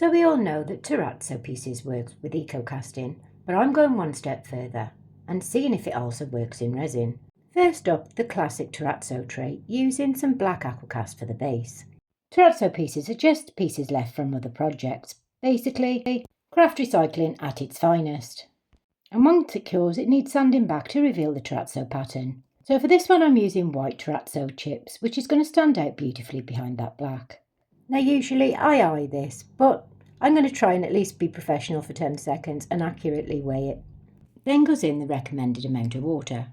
So we all know that terrazzo pieces works with EcoCasting, but I'm going one step further and seeing if it also works in resin. First up, the classic terrazzo tray using some black Aquacast for the base. Terazzo pieces are just pieces left from other projects, basically craft recycling at its finest. And once it cures, it needs sanding back to reveal the terrazzo pattern. So for this one I'm using white terrazzo chips, which is going to stand out beautifully behind that black. Now usually I eye this, but I'm going to try and at least be professional for 10 seconds and accurately weigh it. Then goes in the recommended amount of water,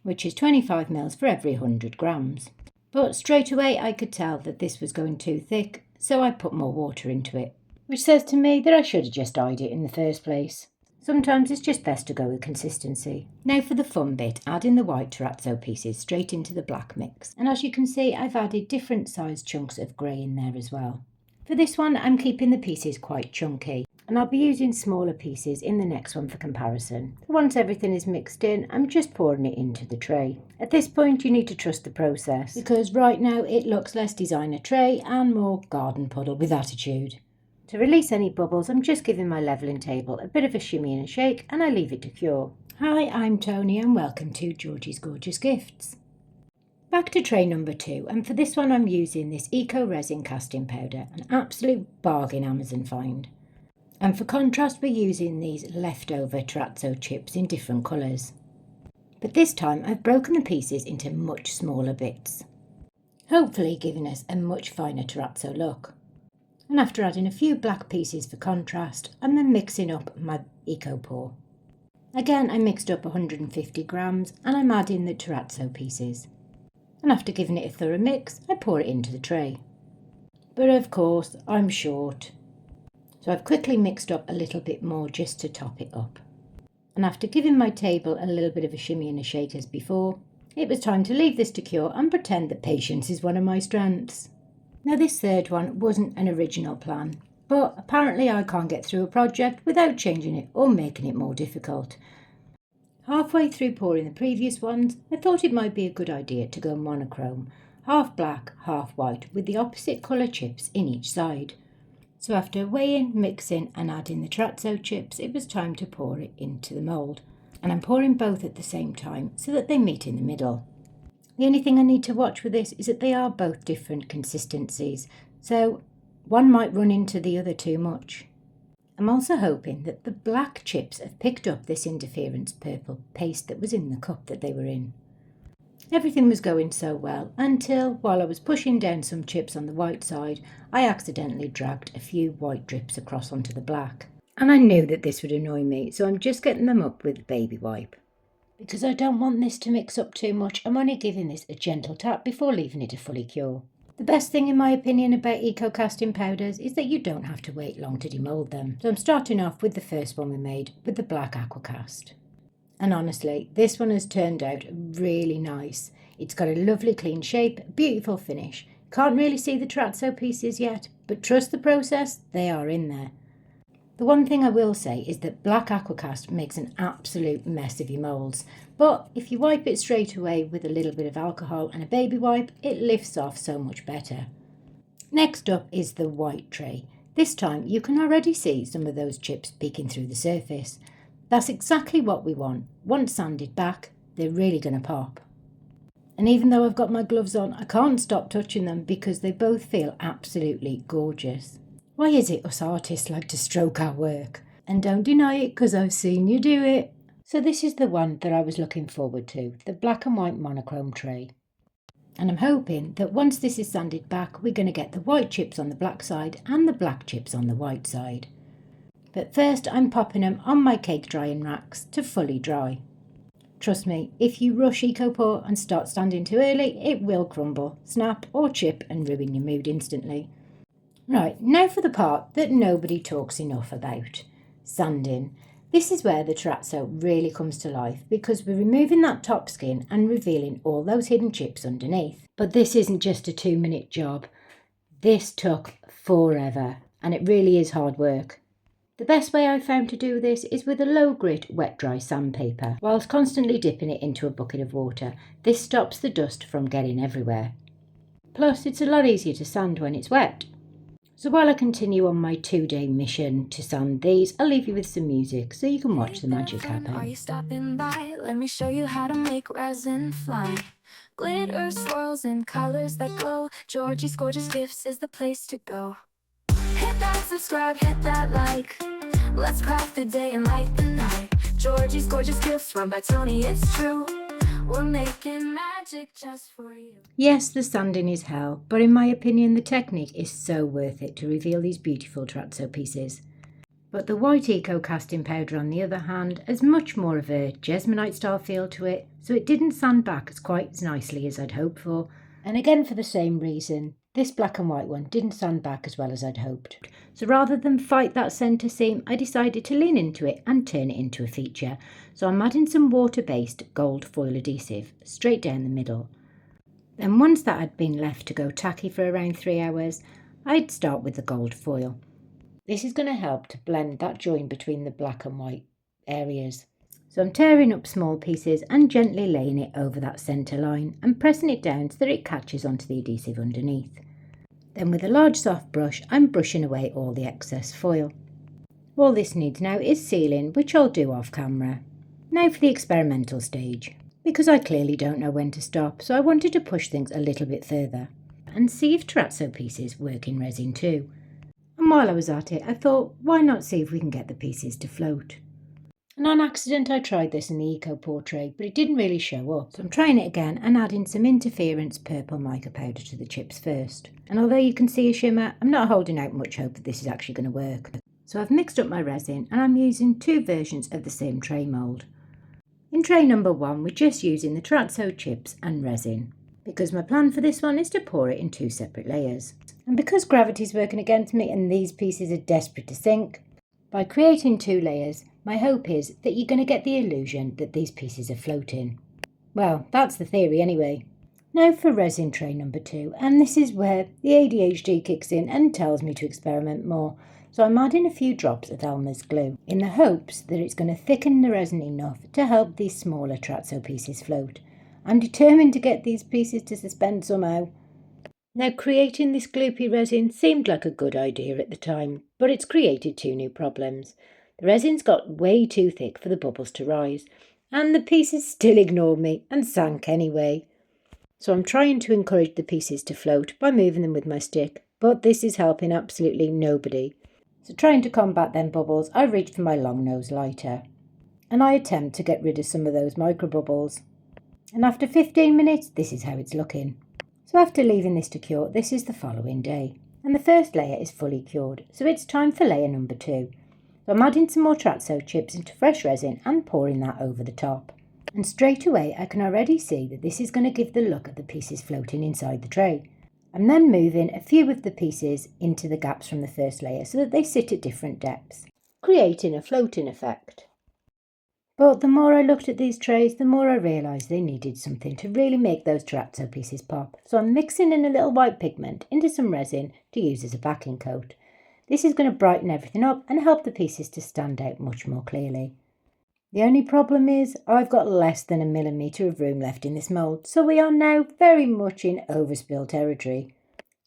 which is 25 ml for every 100 grams. But straight away I could tell that this was going too thick, so I put more water into it, which says to me that I should have just eyed it in the first place. Sometimes it's just best to go with consistency. Now for the fun bit, adding the white terrazzo pieces straight into the black mix. And as you can see, I've added different sized chunks of grey in there as well. For this one, I'm keeping the pieces quite chunky, and I'll be using smaller pieces in the next one for comparison. Once everything is mixed in, I'm just pouring it into the tray. At this point, you need to trust the process, because right now it looks less designer tray and more garden puddle with attitude. To release any bubbles, I'm just giving my levelling table a bit of a shimmy and a shake, and I leave it to cure. Hi, I'm Tony and welcome to Georgie's Gorgeous Gifts. Back to tray number 2, and for this one I'm using this Eco Resin casting powder, an absolute bargain Amazon find. And for contrast we're using these leftover terrazzo chips in different colours. But this time I've broken the pieces into much smaller bits, hopefully giving us a much finer terrazzo look. And after adding a few black pieces for contrast, I'm then mixing up my EcoPour. Again I mixed up 150 grams and I'm adding the terrazzo pieces. And after giving it a thorough mix, I pour it into the tray. But of course I'm short, so I've quickly mixed up a little bit more just to top it up. And after giving my table a little bit of a shimmy and a shake as before, it was time to leave this to cure and pretend that patience is one of my strengths. Now this third one wasn't an original plan, but apparently I can't get through a project without changing it or making it more difficult. Halfway through pouring the previous ones, I thought it might be a good idea to go monochrome, half black, half white, with the opposite colour chips in each side. So after weighing, mixing and adding the terrazzo chips, it was time to pour it into the mould. And I'm pouring both at the same time so that they meet in the middle. The only thing I need to watch with this is that they are both different consistencies, so one might run into the other too much. I'm also hoping that the black chips have picked up this interference purple paste that was in the cup that they were in. Everything was going so well until, while I was pushing down some chips on the white side, I accidentally dragged a few white drips across onto the black. And I knew that this would annoy me, so I'm just getting them up with a baby wipe. Because I don't want this to mix up too much, I'm only giving this a gentle tap before leaving it to fully cure. The best thing in my opinion about eco-casting powders is that you don't have to wait long to demould them. So I'm starting off with the first one we made with the black Aquacast. And honestly, this one has turned out really nice. It's got a lovely clean shape, beautiful finish. Can't really see the terrazzo pieces yet, but trust the process, they are in there. The one thing I will say is that black Aquacast makes an absolute mess of your moulds, but if you wipe it straight away with a little bit of alcohol and a baby wipe, it lifts off so much better. Next up is the white tray. This time you can already see some of those chips peeking through the surface. That's exactly what we want. Once sanded back, they're really going to pop. And even though I've got my gloves on, I can't stop touching them because they both feel absolutely gorgeous. Why is it us artists like to stroke our work? And don't deny it because I've seen you do it. So this is the one that I was looking forward to, the black and white monochrome tray. And I'm hoping that once this is sanded back, we're going to get the white chips on the black side and the black chips on the white side. But first I'm popping them on my cake drying racks to fully dry. Trust me, if you rush EcoPour and start standing too early, it will crumble, snap or chip and ruin your mood instantly. Right, now for the part that nobody talks enough about, sanding. This is where the terrazzo really comes to life because we're removing that top skin and revealing all those hidden chips underneath. But this isn't just a 2-minute job. This took forever and it really is hard work. The best way I've found to do this is with a low grit wet dry sandpaper, whilst constantly dipping it into a bucket of water. This stops the dust from getting everywhere. Plus it's a lot easier to sand when it's wet. So while I continue on my 2-day mission to sand these, I'll leave you with some music so you can watch the magic happen. Are you stopping by? Let me show you how to make resin fly. Glitter swirls in colors that glow. Georgie's Gorgeous Gifts is the place to go. Hit that subscribe, hit that like. Let's craft the day and light the night. Georgie's Gorgeous Gifts, run by Tony, it's true. We're making magic just for you. Yes, the sanding is hell, but in my opinion the technique is so worth it to reveal these beautiful terrazzo pieces. But the white eco casting powder on the other hand has much more of a Jesmonite style feel to it, so it didn't sand back quite as nicely as I'd hoped for. And again for the same reason, this black and white one didn't sand back as well as I'd hoped. So rather than fight that centre seam, I decided to lean into it and turn it into a feature. So I'm adding some water-based gold foil adhesive straight down the middle. Then once that had been left to go tacky for around 3 hours, I'd start with the gold foil. This is going to help to blend that join between the black and white areas. So I'm tearing up small pieces and gently laying it over that centre line and pressing it down so that it catches onto the adhesive underneath. Then with a large soft brush, I'm brushing away all the excess foil. All this needs now is sealing, which I'll do off camera. Now for the experimental stage. Because I clearly don't know when to stop, so I wanted to push things a little bit further and see if terrazzo pieces work in resin too. And while I was at it, I thought, why not see if we can get the pieces to float? And on accident I tried this in the EcoPour tray, but it didn't really show up. So I'm trying it again and adding some interference purple mica powder to the chips first. And although you can see a shimmer, I'm not holding out much hope that this is actually going to work. So I've mixed up my resin and I'm using 2 versions of the same tray mould. In tray number 1 we're just using the terrazzo chips and resin, because my plan for this one is to pour it in 2 separate layers. And because gravity's working against me and these pieces are desperate to sink, by creating 2 layers, my hope is that you're going to get the illusion that these pieces are floating. Well, that's the theory anyway. Now for resin tray number 2, and this is where the ADHD kicks in and tells me to experiment more. So I'm adding a few drops of Elmer's glue in the hopes that it's going to thicken the resin enough to help these smaller terrazzo pieces float. I'm determined to get these pieces to suspend somehow. Now creating this gloopy resin seemed like a good idea at the time, but it's created 2 new problems. The resin's got way too thick for the bubbles to rise, and the pieces still ignored me and sank anyway. So I'm trying to encourage the pieces to float by moving them with my stick, but this is helping absolutely nobody. So trying to combat them bubbles, I reach for my long nose lighter, and I attempt to get rid of some of those micro bubbles. And after 15 minutes, this is how it's looking. So after leaving this to cure, this is the following day, and the first layer is fully cured, so it's time for layer number 2. So I'm adding some more terrazzo chips into fresh resin and pouring that over the top. And straight away I can already see that this is going to give the look of the pieces floating inside the tray. I'm then moving a few of the pieces into the gaps from the first layer so that they sit at different depths, creating a floating effect. But the more I looked at these trays, the more I realised they needed something to really make those terrazzo pieces pop. So I'm mixing in a little white pigment into some resin to use as a backing coat. This is going to brighten everything up and help the pieces to stand out much more clearly. The only problem is I've got less than 1 millimetre of room left in this mould, so we are now very much in overspill territory.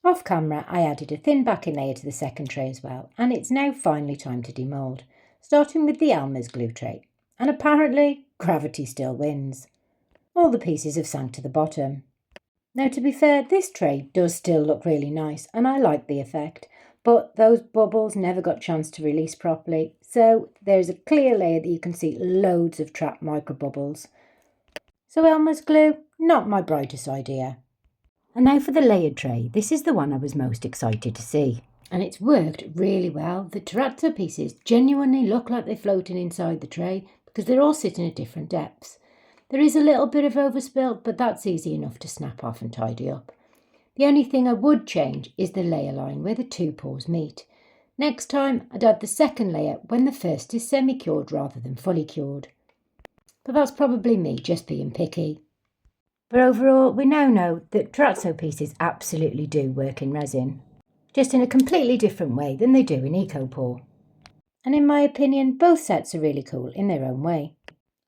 Off camera I added a thin backing layer to the second tray as well, and it's now finally time to demould, starting with the Elmer's glue tray. And apparently gravity still wins. All the pieces have sank to the bottom. Now to be fair, this tray does still look really nice and I like the effect, but those bubbles never got a chance to release properly, so there's a clear layer that you can see loads of trapped micro bubbles. So Elmer's glue, not my brightest idea. And now for the layered tray. This is the one I was most excited to see. And it's worked really well. The terrazzo pieces genuinely look like they're floating inside the tray because they're all sitting at different depths. There is a little bit of overspill, but that's easy enough to snap off and tidy up. The only thing I would change is the layer line where the 2 pours meet. Next time I'd add the second layer when the first is semi-cured rather than fully cured. But that's probably me just being picky. But overall we now know that terrazzo pieces absolutely do work in resin, just in a completely different way than they do in EcoPour. And in my opinion both sets are really cool in their own way.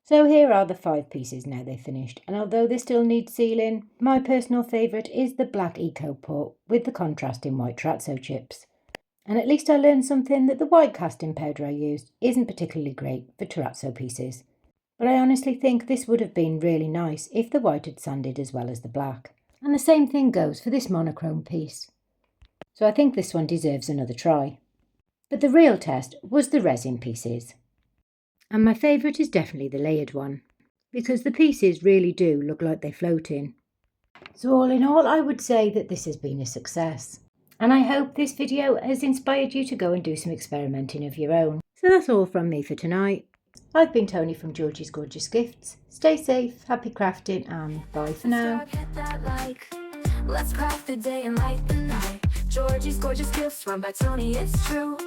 So here are the 5 pieces now they're finished, and although they still need sealing, my personal favourite is the black EcoPour with the contrasting white terrazzo chips. And at least I learned something that the white casting powder I used isn't particularly great for terrazzo pieces. But I honestly think this would have been really nice if the white had sanded as well as the black. And the same thing goes for this monochrome piece. So I think this one deserves another try. But the real test was the resin pieces. And my favourite is definitely the layered one, because the pieces really do look like they float in. So all in all, I would say that this has been a success. And I hope this video has inspired you to go and do some experimenting of your own. So that's all from me for tonight. I've been Tony from Georgie's Gorgeous Gifts. Stay safe, happy crafting, and bye for now. Let's craft the day and light the night. Georgie's Gorgeous Gifts run by Tony, it's true.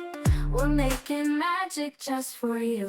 We're making magic just for you.